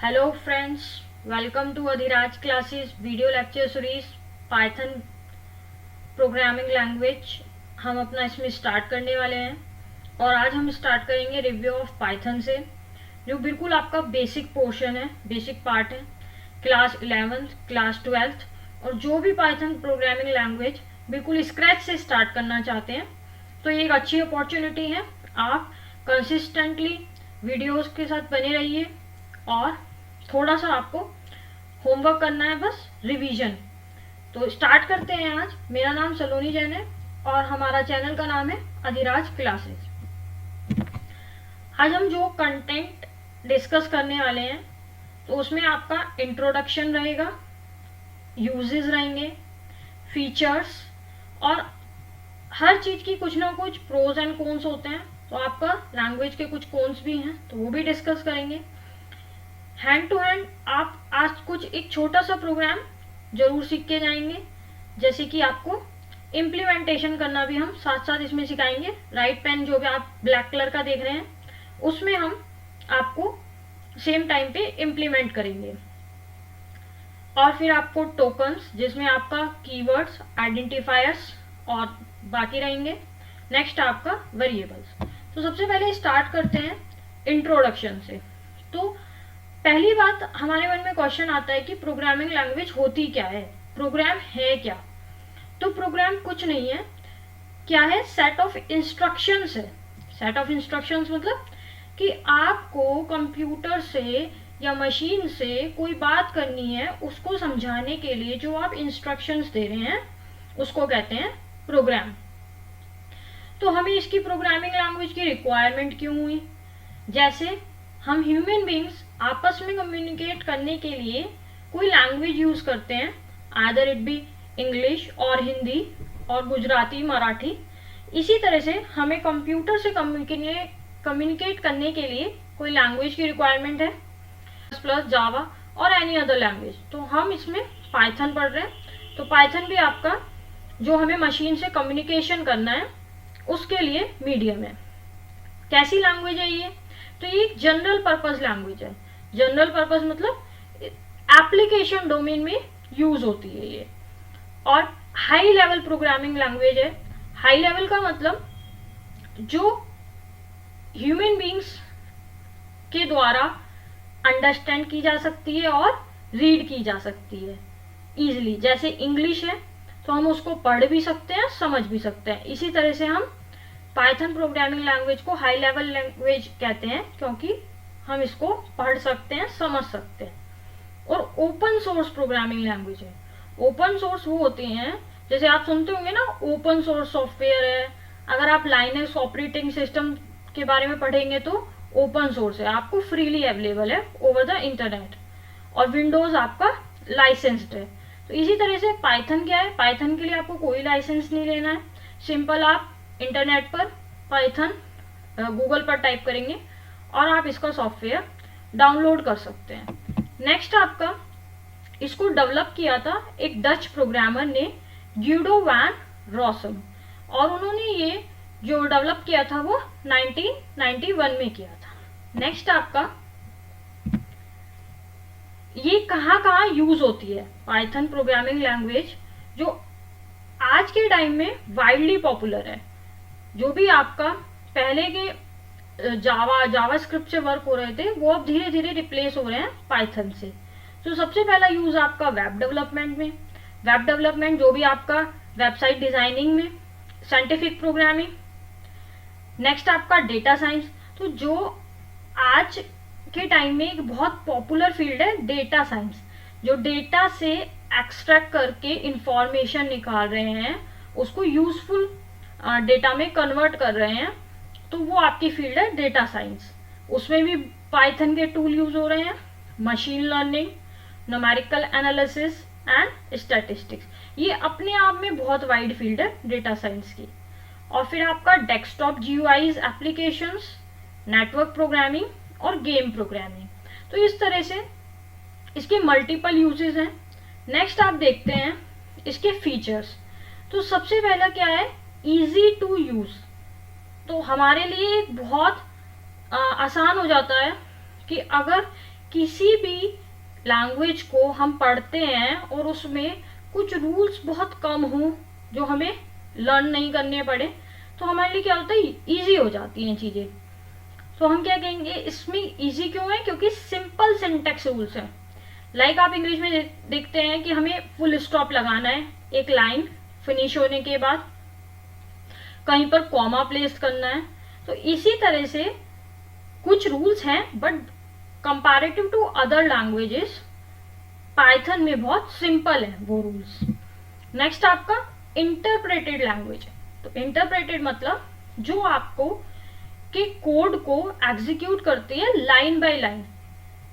Hello friends, welcome to Adhiraj classes video lecture series Python programming language. हम अपना इसमें start करने वाले हैं और आज हम स्टार्ट करेंगे रिव्यू ऑफ पाइथन से, जो बिल्कुल आपका बेसिक पोर्शन है, बेसिक पार्ट है। क्लास 11th, क्लास 12th और जो भी पाइथन प्रोग्रामिंग लैंग्वेज बिल्कुल स्क्रैच से स्टार्ट करना चाहते हैं तो ये एक अच्छी अपॉर्चुनिटी है। आप कंसिस्टेंटली वीडियोस के साथ बने रहिए और थोड़ा सा आपको होमवर्क करना है, बस रिवीजन। तो स्टार्ट करते हैं। आज मेरा नाम सलोनी जैन है और हमारा चैनल का नाम है अधिराज क्लासेस। आज हम जो कंटेंट डिस्कस करने वाले हैं तो उसमें आपका इंट्रोडक्शन रहेगा, यूजेस रहेंगे, फीचर्स और हर चीज की कुछ ना कुछ प्रोज एंड कॉन्स होते हैं। तो आपका लैंग्वेज के कुछ कॉन्स भी हैं तो वो भी डिस्कस करेंगे। हैंड टू हैंड आप आज कुछ एक छोटा सा प्रोग्राम जरूर सीख के जाएंगे, जैसे कि आपको इम्प्लीमेंटेशन करना भी हम साथ साथ इसमें सिखाएंगे। राइट पेन जो भी आप ब्लैक कलर का देख रहे हैं उसमें हम आपको सेम टाइम पे इम्प्लीमेंट करेंगे। और फिर आपको टोकन्स, जिसमें आपका कीवर्ड्स, आइडेंटिफायर्स और बाकी रहेंगे। नेक्स्ट आपका वेरिएबल्स। तो सबसे पहले स्टार्ट करते हैं इंट्रोडक्शन से। तो पहली बात हमारे मन में क्वेश्चन आता है कि प्रोग्रामिंग लैंग्वेज होती क्या है, प्रोग्राम है क्या। तो प्रोग्राम कुछ नहीं है, क्या है, सेट ऑफ इंस्ट्रक्शंस है। सेट ऑफ इंस्ट्रक्शंस मतलब कि आपको कंप्यूटर से या मशीन से कोई बात करनी है, उसको समझाने के लिए जो आप इंस्ट्रक्शंस दे रहे हैं उसको कहते हैं प्रोग्राम। तो हमें इसकी प्रोग्रामिंग लैंग्वेज की रिक्वायरमेंट क्यों हुई? जैसे हम ह्यूमन बींग्स आपस में कम्युनिकेट करने के लिए कोई लैंग्वेज यूज करते हैं, आइदर इट बी इंग्लिश और हिंदी और गुजराती, मराठी। इसी तरह से हमें कंप्यूटर से कम्युनिकेट करने के लिए कोई लैंग्वेज की रिक्वायरमेंट है, प्लस जावा और एनी अदर लैंग्वेज। तो हम इसमें पाइथन पढ़ रहे हैं, तो पाइथन भी आपका जो हमें मशीन से कम्युनिकेशन करना है उसके लिए मीडियम है। कैसी लैंग्वेज है ये? तो ये एक जनरल पर्पस लैंग्वेज है। जनरल पर्पस मतलब एप्लीकेशन डोमेन में यूज होती है ये। और हाई लेवल प्रोग्रामिंग लैंग्वेज है। हाई लेवल का मतलब जो ह्यूमन बींग्स के द्वारा अंडरस्टैंड की जा सकती है और रीड की जा सकती है इजिली। जैसे इंग्लिश है तो हम उसको पढ़ भी सकते हैं, समझ भी सकते हैं। इसी तरह से हम पाइथन प्रोग्रामिंग लैंग्वेज को हाई लेवल लैंग्वेज कहते हैं, क्योंकि हम इसको पढ़ सकते हैं, समझ सकते हैं। और ओपन सोर्स प्रोग्रामिंग लैंग्वेज है। ओपन सोर्स वो होते हैं, जैसे आप सुनते होंगे ना, ओपन सोर्स सॉफ्टवेयर है। अगर आप लाइनक्स ऑपरेटिंग सिस्टम के बारे में पढ़ेंगे तो ओपन सोर्स है, आपको फ्रीली अवेलेबल है ओवर द इंटरनेट। और विंडोज आपका लाइसेंस्ड है। तो इसी तरह से पाइथन क्या है? पाइथन के लिए आपको कोई लाइसेंस नहीं लेना है। सिंपल आप इंटरनेट पर पाइथन गूगल पर टाइप करेंगे और आप इसका सॉफ्टवेयर डाउनलोड कर सकते हैं। नेक्स्ट आपका इसको डेवलप किया था एक डच प्रोग्रामर ने, ग्यूडो वैन रॉसम, और उन्होंने ये जो डेवलप किया था वो 1991 में किया था। नेक्स्ट आपका ये कहाँ कहाँ यूज होती है पाइथन प्रोग्रामिंग लैंग्वेज, जो आज के टाइम में वाइडली पॉपुलर है। जो भी आपका पहले के जावास्क्रिप्ट से वर्क हो रहे थे वो अब धीरे धीरे रिप्लेस हो रहे हैं पाइथन से। तो सबसे पहला यूज आपका वेब डेवलपमेंट में। वेब डेवलपमेंट जो भी आपका वेबसाइट डिजाइनिंग में, साइंटिफिक प्रोग्रामिंग। नेक्स्ट आपका डेटा साइंस। तो जो आज के टाइम में एक बहुत पॉपुलर फील्ड है डेटा साइंस, जो डेटा से एक्सट्रैक्ट करके इंफॉर्मेशन निकाल रहे हैं, उसको यूजफुल डेटा में कन्वर्ट कर रहे हैं, तो वो आपकी फील्ड है डेटा साइंस। उसमें भी पाइथन के टूल यूज हो रहे हैं, machine learning, numerical analysis and statistics. ये अपने आप में बहुत वाइड फील्ड है डेटा साइंस की। और फिर आपका डेस्कटॉप जीयूआईज एप्लीकेशंस, नेटवर्क प्रोग्रामिंग और गेम प्रोग्रामिंग। तो इस तरह से इसके मल्टीपल यूजेस हैं। नेक्स्ट आप देखते हैं इसके फीचर्स। तो सबसे पहला क्या है? Easy to use. तो हमारे लिए बहुत आसान हो जाता है कि अगर किसी भी लैंग्वेज को हम पढ़ते हैं और उसमें कुछ रूल्स बहुत कम हो जो हमें लर्न नहीं करने पड़े, तो हमारे लिए क्या होता है, इजी हो जाती हैं चीज़ें। तो हम क्या कहेंगे, इसमें इजी क्यों है, क्योंकि सिंपल सिंटेक्स रूल्स हैं। लाइक आप इंग्लिश में देखते हैं कि हमें फुल स्टॉप लगाना है एक लाइन फिनिश होने के बाद, कहीं पर कॉमा प्लेस करना है। तो इसी तरह से कुछ रूल्स हैं, but comparative to other languages Python में बहुत सिंपल है वो रूल्स। नेक्स्ट आपका इंटरप्रेटेड लैंग्वेज है। तो इंटरप्रेटेड मतलब जो आपको के कोड को एग्जीक्यूट करती है लाइन बाय लाइन।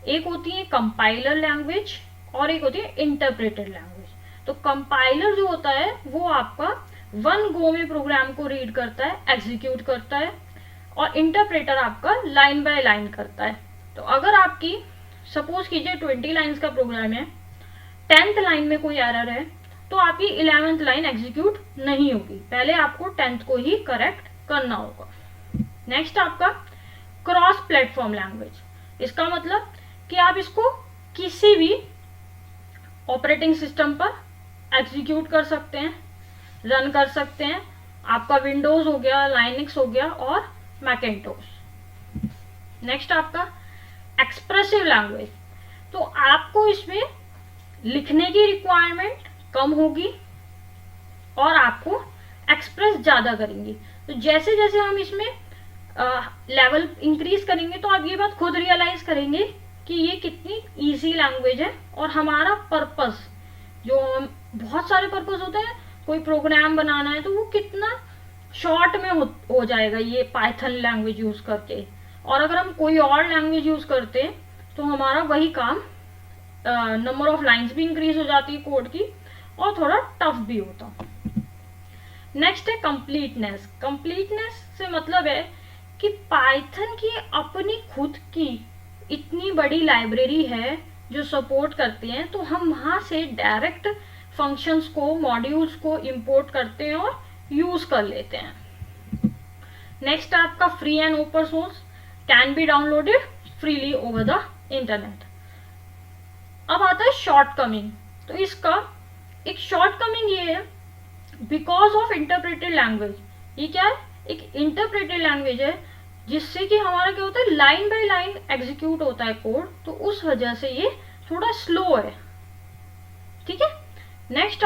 एक होती है कंपाइलर लैंग्वेज और एक होती है इंटरप्रेटेड लैंग्वेज। तो कंपाइलर जो होता है वो आपका वन गो में प्रोग्राम को रीड करता है, एग्जीक्यूट करता है, और इंटरप्रेटर आपका लाइन बाय लाइन करता है। तो अगर आपकी सपोज कीजिए 20 लाइन्स का प्रोग्राम है, 10th लाइन में कोई एरर है, तो आपकी 11th लाइन एग्जीक्यूट नहीं होगी, पहले आपको 10th को ही करेक्ट करना होगा। नेक्स्ट आपका क्रॉस प्लेटफॉर्म लैंग्वेज। इसका मतलब कि आप इसको किसी भी ऑपरेटिंग सिस्टम पर एग्जीक्यूट कर सकते हैं, रन कर सकते हैं। आपका विंडोज हो गया, लाइनक्स हो गया और मैकिन्टोश। नेक्स्ट आपका एक्सप्रेसिव लैंग्वेज। तो आपको इसमें लिखने की रिक्वायरमेंट कम होगी और आपको एक्सप्रेस ज्यादा करेंगी। तो जैसे जैसे हम इसमें लेवल इंक्रीज करेंगे तो आप ये बात खुद रियलाइज करेंगे कि ये कितनी इजी लैंग्वेज है, और हमारा पर्पस जो बहुत सारे पर्पस होते हैं, कोई प्रोग्राम बनाना है तो वो कितना शॉर्ट में हो जाएगा ये पाइथन लैंग्वेज यूज करके। और अगर हम कोई और लैंग्वेज यूज करते तो हमारा वही काम, नंबर ऑफ लाइंस भी इंक्रीज हो जाती है कोड की, और थोड़ा टफ भी होता। नेक्स्ट है कंप्लीटनेस। कंप्लीटनेस से मतलब है कि पाइथन की अपनी खुद की इतनी बड़ी लाइब्रेरी है जो सपोर्ट करती हैं, तो हम वहां से डायरेक्ट फंक्शंस को, मॉड्यूल्स को इंपोर्ट करते हैं और यूज कर लेते हैं। नेक्स्ट आपका free and open source, can be downloaded freely over the internet. अब आता है शॉर्टकमिंग। तो इसका एक शॉर्टकमिंग ये है, बिकॉज ऑफ इंटरप्रेटेड लैंग्वेज। ये क्या है, एक इंटरप्रेटेड लैंग्वेज है जिससे कि हमारा क्या होता है, लाइन बाय लाइन एग्जीक्यूट होता है कोड, तो उस वजह से ये थोड़ा स्लो है। ठीक है। नेक्स्ट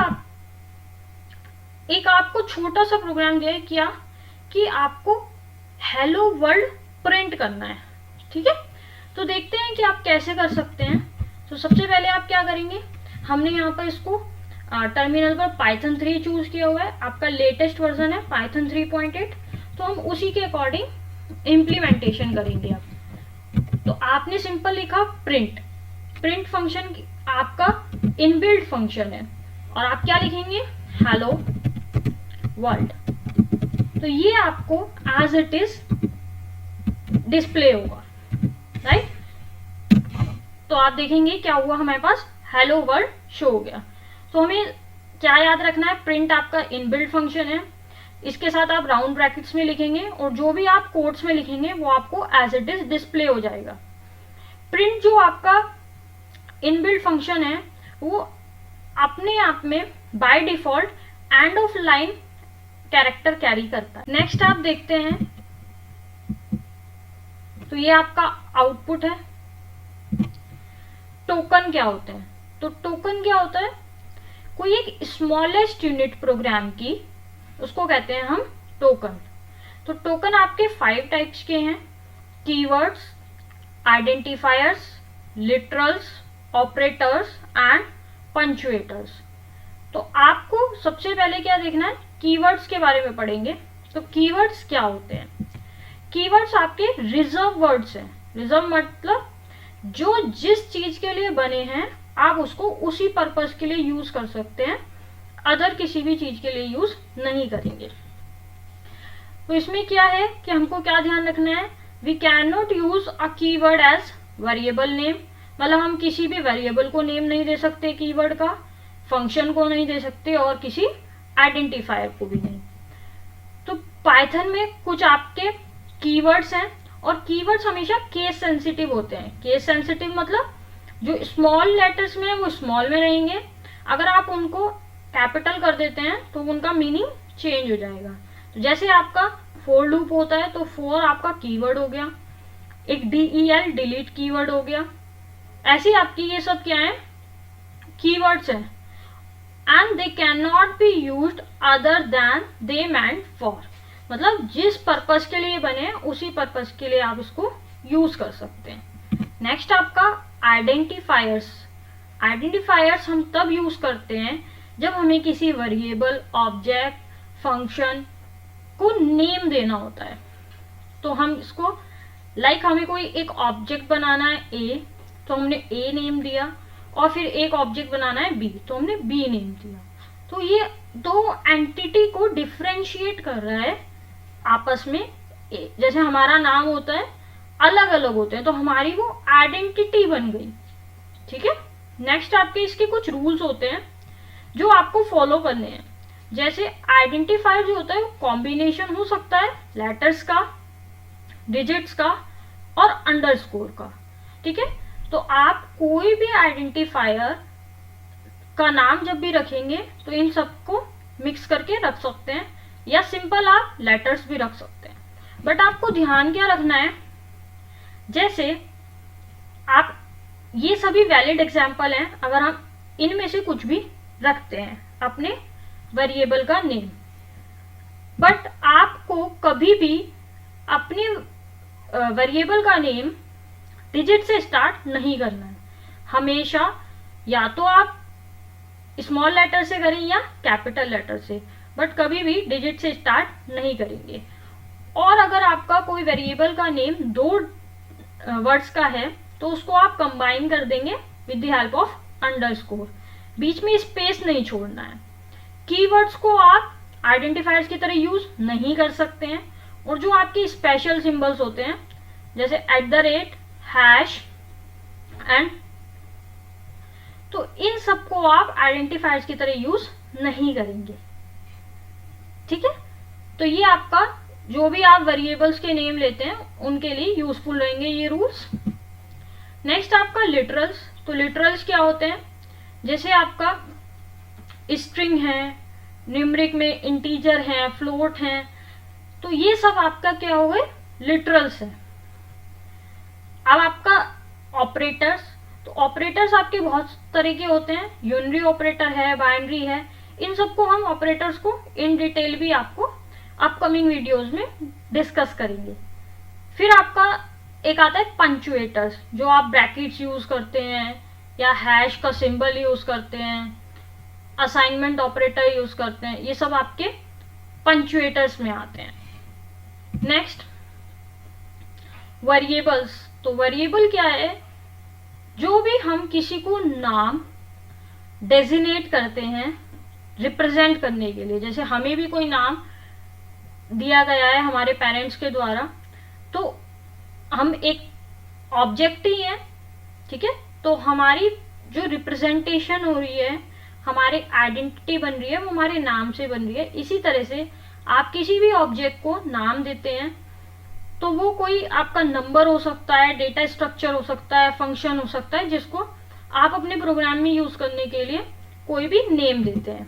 एक आपको छोटा सा प्रोग्राम दिया है, क्या कि आपको हेलो वर्ल्ड प्रिंट करना है। ठीक है, तो देखते हैं कि आप कैसे कर सकते हैं। तो सबसे पहले आप क्या करेंगे, हमने यहाँ पर इसको टर्मिनल पर पाइथन 3 चूज किया हुआ है, आपका लेटेस्ट वर्जन है पाइथन 3.8, तो हम उसी के अकॉर्डिंग इम्प्लीमेंटेशन करेंगे। अब तो आपने सिंपल लिखा प्रिंट। प्रिंट फंक्शन आपका इनबिल्ट फंक्शन है, और आप क्या लिखेंगे, हेलो वर्ल्ड। तो ये आपको एज इट इज डिस्प्ले होगा, राइट। तो आप देखेंगे क्या हुआ, हमारे पास हेलो वर्ल्ड शो हो गया। तो हमें क्या याद रखना है, प्रिंट आपका इनबिल्ट फंक्शन है, इसके साथ आप राउंड ब्रैकेट्स में लिखेंगे और जो भी आप कोट्स में लिखेंगे वो आपको एज इट इज डिस्प्ले हो जाएगा। प्रिंट जो आपका इनबिल्ट फंक्शन है वो अपने आप में by default end of line character carry करता है। नेक्स्ट आप देखते हैं, तो ये आपका आउटपुट है। टोकन क्या होते हैं, तो टोकन क्या होता है, कोई एक स्मॉलेस्ट यूनिट प्रोग्राम की, उसको कहते हैं हम टोकन। तो टोकन आपके 5 टाइप्स के हैं, keywords, identifiers, literals, operators and punctuators. तो आपको सबसे पहले क्या देखना है, कीवर्ड्स के बारे में पढ़ेंगे। तो कीवर्ड्स क्या होते हैं, कीवर्ड्स आपके रिजर्व वर्ड्स हैं। रिजर्व मतलब जो जिस चीज के लिए बने हैं आप उसको उसी पर्पस के लिए यूज कर सकते हैं, अदर किसी भी चीज के लिए यूज नहीं करेंगे। तो इसमें क्या है कि हमको क्या ध्यान रखना है, we can not use a keyword as variable name, मतलब हम किसी भी वेरिएबल को नेम नहीं दे सकते कीवर्ड का, फंक्शन को नहीं दे सकते और किसी आइडेंटिफायर को भी नहीं। तो पाइथन में कुछ आपके कीवर्ड्स हैं और कीवर्ड्स हमेशा केस सेंसिटिव होते हैं। केस सेंसिटिव मतलब जो स्मॉल लेटर्स में है वो स्मॉल में रहेंगे, अगर आप उनको कैपिटल कर देते हैं तो उनका मीनिंग चेंज हो जाएगा। तो जैसे आपका फॉर लूप होता है तो फॉर आपका कीवर्ड हो गया, एक DEL डिलीट कीवर्ड हो गया। ऐसी आपकी ये सब क्या है, कीवर्ड्स हैं। And they can not be used other than they meant for, मतलब जिस पर्पस के लिए बने उसी पर्पस के लिए आप इसको यूज कर सकते हैं। नेक्स्ट आपका आइडेंटिफायर्स। आइडेंटिफायर्स हम तब यूज करते हैं जब हमें किसी वेरिएबल, ऑब्जेक्ट, फंक्शन को नेम देना होता है। तो हम इसको हमें कोई एक ऑब्जेक्ट बनाना है A, तो हमने A नेम दिया, और फिर एक ऑब्जेक्ट बनाना है B, तो हमने B नेम दिया। तो ये दो एंटिटी को डिफरेंशिएट कर रहा है आपस में। जैसे हमारा नाम होता है, अलग अलग होते हैं, तो हमारी वो आइडेंटिटी बन गई। ठीक है। नेक्स्ट आपके इसके कुछ रूल्स होते हैं जो आपको फॉलो करने हैं। जैसे आइडेंटिफायर जो होता है कॉम्बिनेशन हो सकता है लेटर्स का, डिजिट्स का और अंडरस्कोर का। ठीक है। तो आप कोई भी आइडेंटिफायर का नाम जब भी रखेंगे तो इन सबको मिक्स करके रख सकते हैं, या सिंपल आप लेटर्स भी रख सकते हैं। बट आपको ध्यान क्या रखना है, जैसे आप ये सभी वैलिड एग्जाम्पल हैं अगर हम इनमें से कुछ भी रखते हैं अपने वेरिएबल का नेम, बट आपको कभी भी अपने वेरिएबल का नेम डिजिट से स्टार्ट नहीं करना है। हमेशा या तो आप स्मॉल लेटर से करें या कैपिटल लेटर से, बट कभी भी डिजिट से स्टार्ट नहीं करेंगे। और अगर आपका कोई वेरिएबल का नेम 2 वर्ड्स का है तो उसको आप कंबाइन कर देंगे with the help of underscore. बीच में स्पेस नहीं छोड़ना है। कीवर्ड्स को आप आइडेंटिफायर्स की तरह यूज नहीं कर सकते हैं, और जो आपके स्पेशल सिंबल्स होते हैं जैसे @ हैश एंड, तो इन सबको आप आइडेंटिफायर्स की तरह यूज नहीं करेंगे। ठीक है। तो ये आपका जो भी आप वेरिएबल्स के नेम लेते हैं उनके लिए यूजफुल रहेंगे ये रूल्स। नेक्स्ट आपका लिटरल्स। तो लिटरल्स क्या होते हैं, जैसे आपका स्ट्रिंग है, न्यूमरिक में इंटीजर है, फ्लोट है, तो ये सब आपका क्या हो गए, लिटरल्स है। अब आपका ऑपरेटर्स। तो ऑपरेटर्स आपके बहुत तरह के होते हैं, यूनरी ऑपरेटर है, बाइनरी है। इन सबको हम ऑपरेटर्स को इन डिटेल भी आपको अपकमिंग वीडियोस में डिस्कस करेंगे। फिर आपका एक आता है पंचुएटर्स, जो आप ब्रैकेट्स यूज करते हैं या हैश का सिंबल यूज करते हैं, असाइनमेंट ऑपरेटर यूज करते हैं, ये सब आपके पंचुएटर्स में आते हैं। Next variables. तो वेरिएबल क्या है, जो भी हम किसी को नाम डेजिनेट करते हैं रिप्रेजेंट करने के लिए। जैसे हमें भी कोई नाम दिया गया है हमारे पेरेंट्स के द्वारा, तो हम एक ऑब्जेक्ट ही है। ठीक है। तो हमारी जो रिप्रेजेंटेशन हो रही है, हमारी आइडेंटिटी बन रही है, वो हमारे नाम से बन रही है। इसी तरह से आप किसी भी ऑब्जेक्ट को नाम देते हैं तो वो कोई आपका नंबर हो सकता है, डेटा स्ट्रक्चर हो सकता है, फंक्शन हो सकता है, जिसको आप अपने प्रोग्राम में यूज करने के लिए कोई भी नेम देते हैं।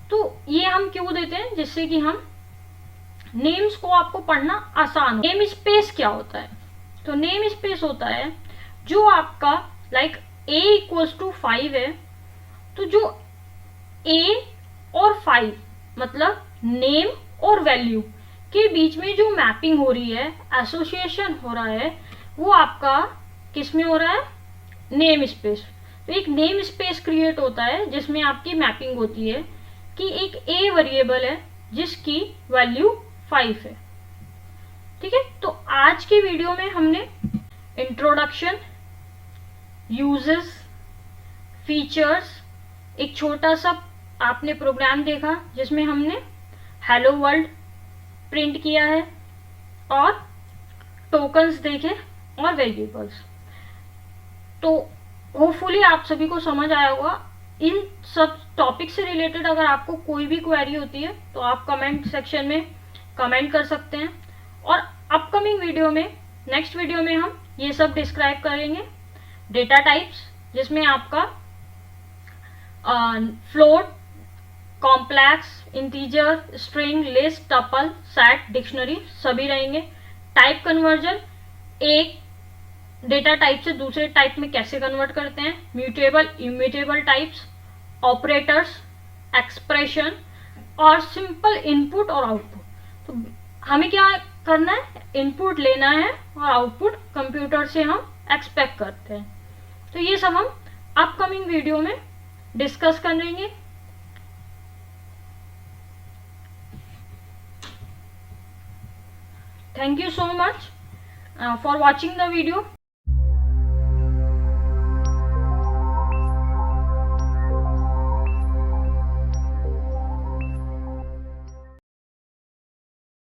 तो ये हम क्यों देते हैं, जिससे कि हम नेम्स को आपको पढ़ना आसान हो। नेम स्पेस क्या होता है, तो नेम स्पेस होता है जो आपका लाइक a = 5 है, तो जो a और 5 मतलब नेम और वैल्यू के बीच में जो मैपिंग हो रही है, एसोसिएशन हो रहा है, वो आपका किस में हो रहा है, नेम स्पेस। तो एक नेम स्पेस क्रिएट होता है जिसमें आपकी मैपिंग होती है कि एक a वेरिएबल है जिसकी वैल्यू 5 है। ठीक है। तो आज के वीडियो में हमने इंट्रोडक्शन, यूजेस, फीचर्स, एक छोटा सा आपने प्रोग्राम देखा जिसमें हमने हेलो वर्ल्ड प्रिंट किया है, और टोकन्स देखे और वेरिएबल्स। तो होपफुली आप सभी को समझ आया होगा। इन सब टॉपिक से रिलेटेड अगर आपको कोई भी क्वेरी होती है तो आप कमेंट सेक्शन में कमेंट कर सकते हैं, और अपकमिंग वीडियो में, नेक्स्ट वीडियो में हम ये सब डिस्क्राइब करेंगे। डेटा टाइप्स, जिसमें आपका float, complex, integer, string, list, tuple, set, dictionary सभी रहेंगे। टाइप कन्वर्जन, एक डेटा टाइप से दूसरे टाइप में कैसे कन्वर्ट करते हैं। Mutable, immutable types, operators, expression और सिंपल इनपुट और आउटपुट। तो हमें क्या करना है, इनपुट लेना है और आउटपुट कंप्यूटर से हम एक्सपेक्ट करते हैं। तो ये सब हम अपकमिंग वीडियो में डिस्कस करेंगे। Thank you so much for watching the video.